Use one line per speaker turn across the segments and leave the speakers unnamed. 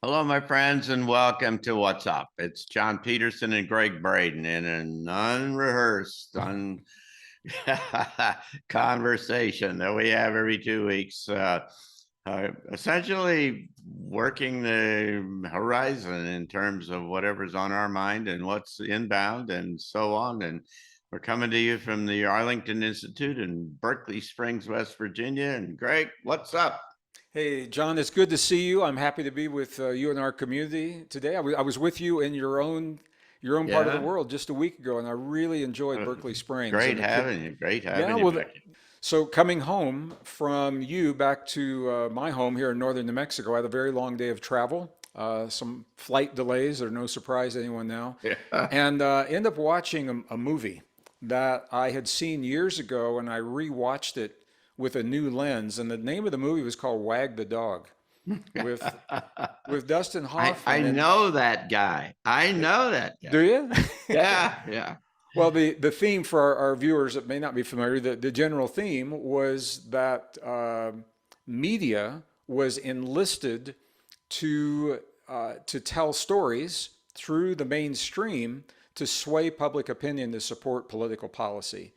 Hello, my friends, and welcome to What's Up. It's John Petersen and Gregg Braden in an unrehearsed, conversation that we have every 2 weeks, essentially working the horizon in terms of whatever's on our mind and what's inbound and so on. And we're coming to you from the Arlington Institute in Berkeley Springs, West Virginia. And Greg, what's up?
Hey, John, it's good to see you. I'm happy to be with you and our community today. I was with you in your own part of the
Yeah,
world just a week ago, and I really enjoyed
uh,
Berkeley Springs.
great
And it,
having you. Great
yeah,
having you
well,
back.
so coming home from you back to my home here in northern New Mexico, I had a very long day of travel, some flight delays that are no surprise to anyone now,
Yeah.
and end up watching a movie that I had seen years ago, and I rewatched it with a new lens. And the name of the movie was called Wag the Dog with with Dustin
I
Hoffman. And
know that guy. I know that
do
guy.
you?
Yeah, yeah.
Well, the theme for our viewers that may not be familiar, the general theme was that media was enlisted to tell stories through the mainstream to sway public opinion to support political policy.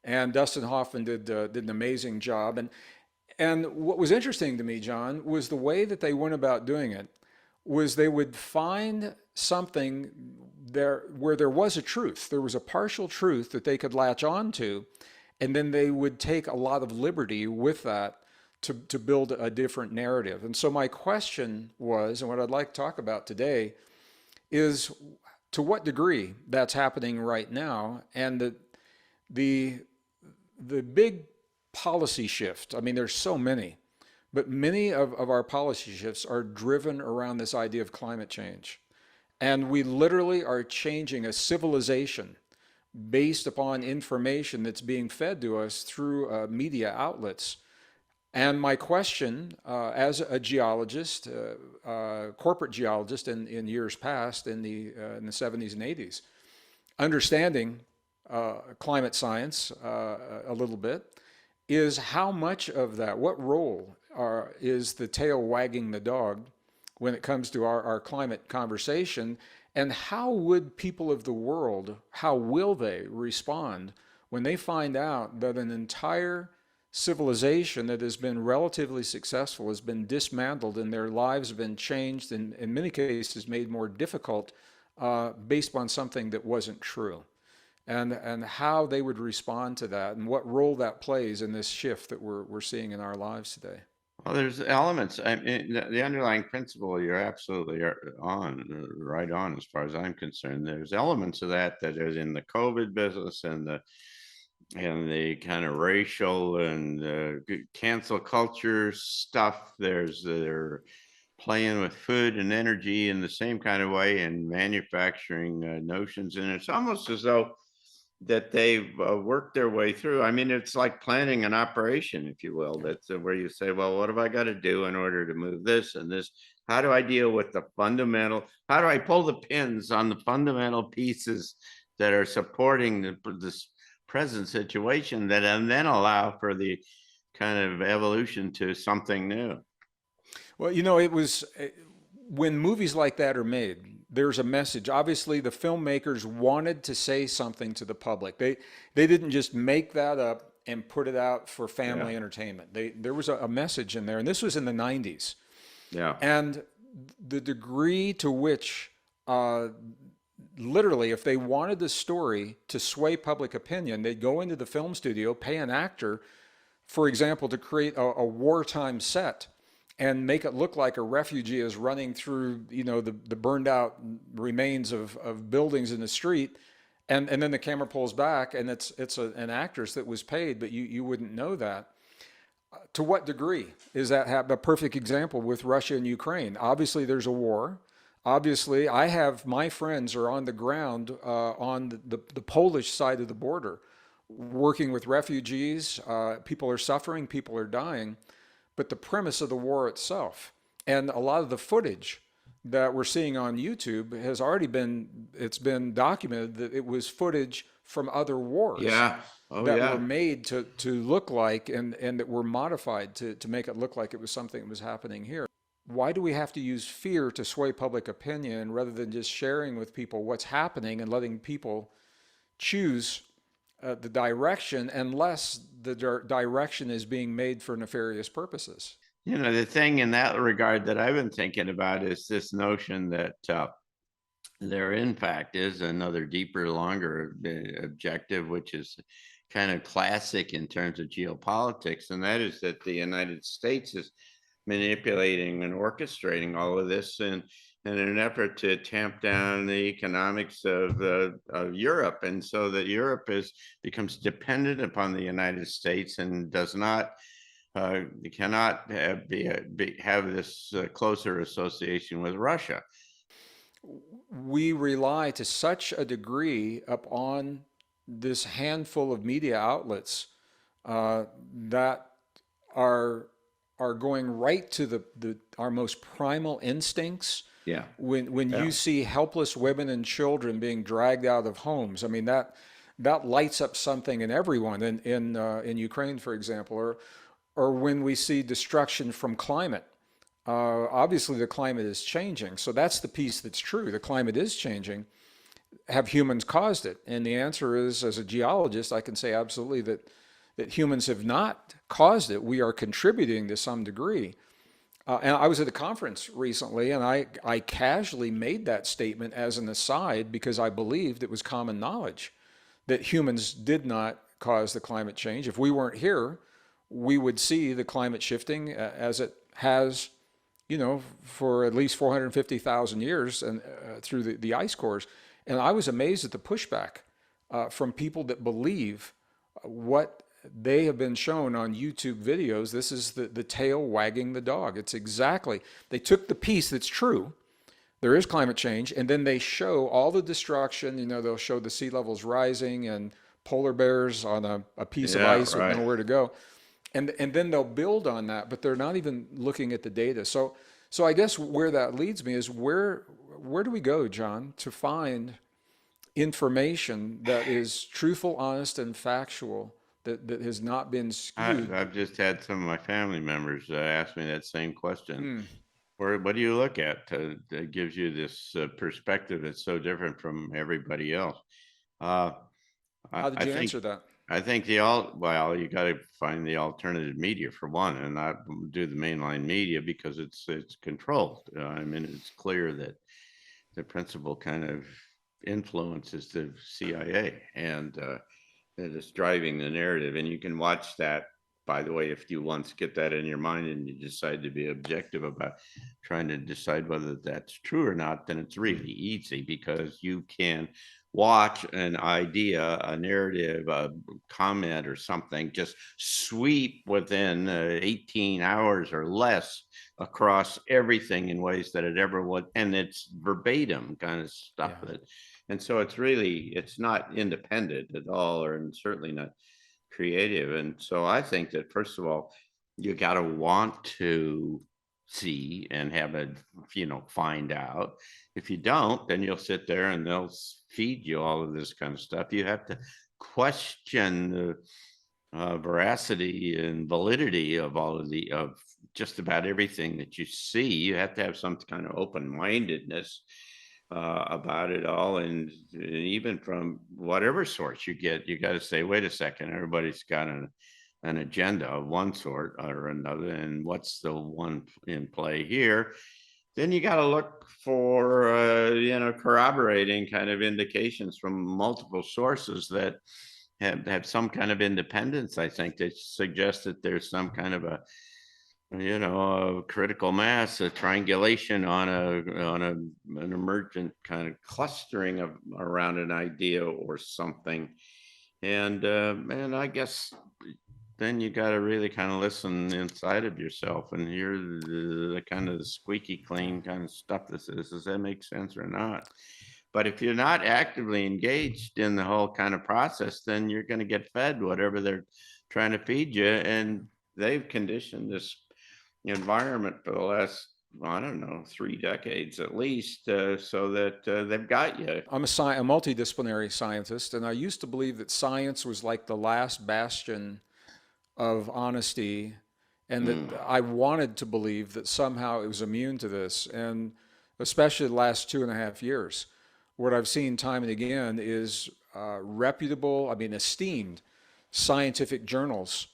And Dustin Hoffman did an amazing job. And what was interesting to me, John, was the way that they went about doing it was they would find something there where there was a truth. There was a partial truth that they could latch on to, and then they would take a lot of liberty with that to build a different narrative. And so my question was, and what I'd like to talk about today is to what degree that's happening right now, and the the big policy shift. I mean, there's so many, but many of our policy shifts are driven around this idea of climate change. And we literally are changing a civilization based upon information that's being fed to us through media outlets. And my question, as a geologist, corporate geologist in years past, in the 70s and 80s, understanding climate science a little bit, is how much of that, what role is the tail wagging the dog when it comes to our climate conversation, and how would people of the world, how will they respond when they find out that an entire civilization that has been relatively successful has been dismantled and their lives have been changed and in many cases made more difficult based on something that wasn't true, and how they would respond to that and what role that plays in this shift that we're seeing in our lives today.
Well, there's elements. I mean, the underlying principle, you're absolutely right on, as far as I'm concerned. There's elements of that that is in the COVID business and the kind of racial and cancel culture stuff. They're playing with food and energy in the same kind of way and manufacturing notions. And it's almost as though that they've worked their way through. I mean, it's like planning an operation, if you will. That's where you say, well, what have I got to do in order to move this and this? How do I deal with the fundamental? How do I pull the pins on the fundamental pieces that are supporting this present situation that and then allow for the kind of evolution to something new?
Well, it was when movies like that are made, there's a message. Obviously, the filmmakers wanted to say something to the public. They didn't just make that up and put it out for
Yeah,
family entertainment. There was a message in there, and this was in the 90s.
yeah.
And the degree to which, uh, literally, if they wanted the story to sway public opinion, they'd go into the film studio, pay an actor, for example, to create a wartime set and make it look like a refugee is running through, the burned out remains of buildings in the street. And then the camera pulls back and an actress that was paid, but you wouldn't know that. To what degree is that a perfect example with Russia and Ukraine? Obviously, there's a war. Obviously, I have my friends are on the ground on the Polish side of the border, working with refugees. People are suffering, people are dying. But the premise of the war itself and a lot of the footage that we're seeing on YouTube has already been documented that it was footage from other wars
Yeah. Oh,
that were
yeah.
made to look like and that were modified to make it look like it was something that was happening here. why do we have to use fear to sway public opinion rather than just sharing with people what's happening and letting people choose the direction unless the direction is being made for nefarious purposes?
The thing in that regard that I've been thinking about is this notion that there, in fact, is another deeper, longer objective, which is kind of classic in terms of geopolitics, and that is that the United States is manipulating and orchestrating all of this in an effort to tamp down the economics of Europe, and so that Europe becomes dependent upon the United States and does not cannot have this closer association with Russia.
We rely to such a degree upon this handful of media outlets that are are going right to the our most primal instincts.
Yeah.
When
Yeah.
you see helpless women and children being dragged out of homes, I mean that lights up something in everyone in Ukraine, for example, or when we see destruction from climate. Obviously, the climate is changing, so that's the piece that's true. The climate is changing. Have humans caused it? And the answer is, as a geologist, I can say absolutely that humans have not caused it. We are contributing to some degree. And I was at a conference recently, and I casually made that statement as an aside because I believed it was common knowledge that humans did not cause the climate change. If we weren't here, we would see the climate shifting as it has, for at least 450,000 years and through the ice cores. And I was amazed at the pushback from people that believe what they have been shown on YouTube videos. This is the tail wagging the dog. It's exactly, they took the piece that's true. There is climate change, and then they show all the destruction. They'll show the sea levels rising and polar bears on a piece of
Yeah,
ice with
right.
nowhere to go. And then they'll build on that, but they're not even looking at the data. So I guess where that leads me is where do we go, John, to find information that is truthful, honest, and factual that has not been skewed?
I've just had some of my family members ask me that same question.
Hmm.
What do you look at that gives you this perspective that's so different from everybody else? Uh, I,
How did
I
you
think
answer that?
I think well, you got to find the alternative media for one, and not do the mainline media because it's controlled. I mean, it's clear that the principal kind of influence is the CIA, and that is driving the narrative. And you can watch that, by the way, if you once get that in your mind and you decide to be objective about trying to decide whether that's true or not, then it's really easy because you can watch an idea, a narrative, a comment or something just sweep within 18 hours or less across everything in ways that it ever would. And it's verbatim kind of stuff
Yeah.
that, and so it's not independent at all, or certainly not creative. And so I think that first of all, you got to want to see and have a, find out. If you don't, then you'll sit there and they'll feed you all of this kind of stuff. You have to question the veracity and validity of of just about everything that you see. You have to have some kind of open-mindedness about it all, and even from whatever source you get, you got to say, wait a second, everybody's got an agenda of one sort or another, and what's the one in play here? Then you got to look for corroborating kind of indications from multiple sources that have some kind of independence. I think that suggests that there's some kind of a critical mass, a triangulation on an emergent kind of clustering of around an idea or something. And I guess then you got to really kind of listen inside of yourself and hear the kind of the squeaky clean kind of stuff that says, does that make sense or not? But if you're not actively engaged in the whole kind of process, then you're going to get fed whatever they're trying to feed you. And they've conditioned this environment for the last, I don't know, 3 decades at least, so that they've got you.
A multidisciplinary scientist, and I used to believe that science was like the last bastion of honesty and that
Mm.
I wanted to believe that somehow it was immune to this. And especially the last 2.5 years, what I've seen time and again is reputable, I mean, esteemed scientific journals,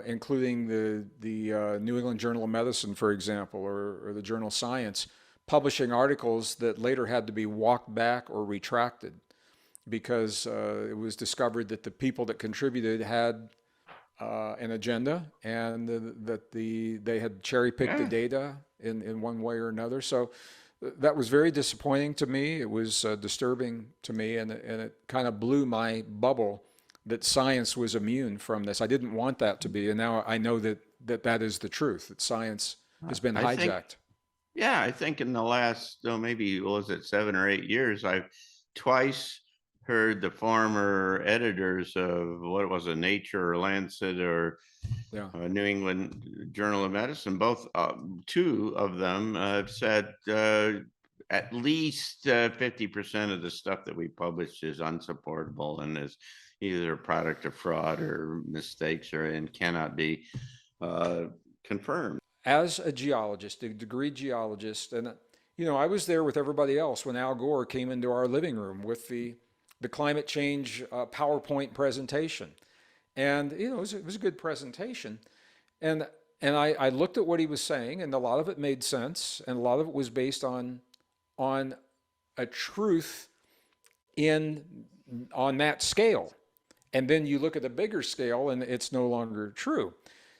including the New England Journal of Medicine, for example, or the journal Science, publishing articles that later had to be walked back or retracted because it was discovered that the people that contributed had an agenda, and they had cherry picked the
Yeah.
data in one way or another. So that was very disappointing to me. It was disturbing to me, and it kind of blew my bubble that science was immune from this. I didn't want that to be, and now I know that is the truth. That science has been
I think,
hijacked.
yeah, I think in the last, oh, maybe, what was it, 7 or 8 years, I've twice heard the former editors of, what was it, Nature or Lancet or
Yeah.
New England Journal of Medicine, both, two of them have said at least 50% of the stuff that we publish is unsupportable and is either a product of fraud or mistakes or and cannot be uh, confirmed.
As a geologist, a degree geologist, and I was there with everybody else when Al Gore came into our living room with the climate change PowerPoint presentation, and it was a good presentation, and I looked at what he was saying, and a lot of it made sense, and a lot of it was based on a truth in on that scale. And then you look at the bigger scale and it's no longer true.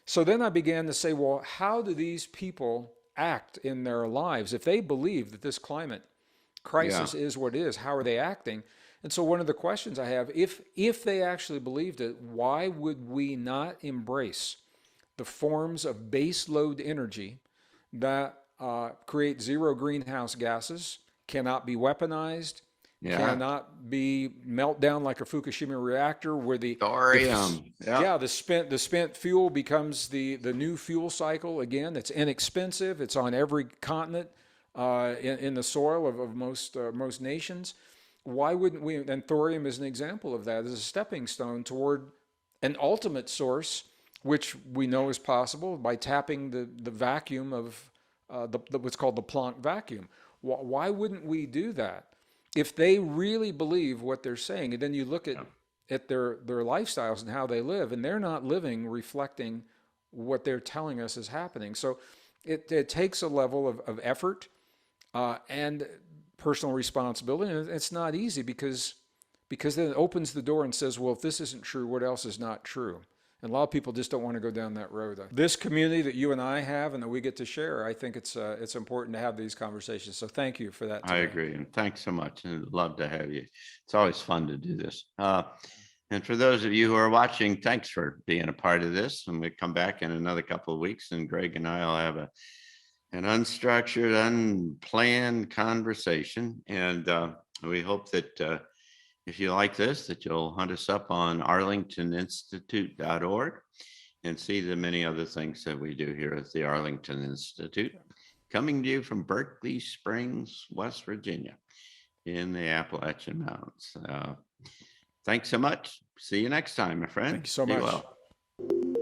So then I began to say, well, how do these people act in their lives? If they believe that this climate
Yeah.
crisis is what it is, how are they acting? And so one of the questions I have, if they actually believed it, why would we not embrace the forms of base load energy that create zero greenhouse gases, cannot be weaponized,
Yeah.
cannot be melt down like a Fukushima reactor, where the
Thorium. Yeah.
yeah, the spent fuel becomes the new fuel cycle again. It's inexpensive. It's on every continent, in the soil of most nations. Why wouldn't we? And thorium is an example of that, as a stepping stone toward an ultimate source, which we know is possible by tapping the vacuum of what's called the Planck vacuum. Why wouldn't we do that? If they really believe what they're saying, and then you look
Yeah.
at their lifestyles and how they live, and they're not living reflecting what they're telling us is happening. So it takes a level of effort and personal responsibility, and it's not easy because then it opens the door and says, well, if this isn't true, what else is not true? And a lot of people just don't want to go down that road. This community that you and I have and that we get to share, I think it's important to have these conversations. So thank you for that
I
today.
agree. And thanks so much. And love to have you. It's always fun to do this. And for those of you who are watching, thanks for being a part of this. And we come back in another couple of weeks, and Greg and I will have an unstructured, unplanned conversation. And we hope that if you like this, that you'll hunt us up on arlingtoninstitute.org and see the many other things that we do here at the Arlington Institute, coming to you from Berkeley Springs, West Virginia, in the Appalachian Mountains. Thanks so much. See you next time, my friend.
Thank you so
Be
much.
well.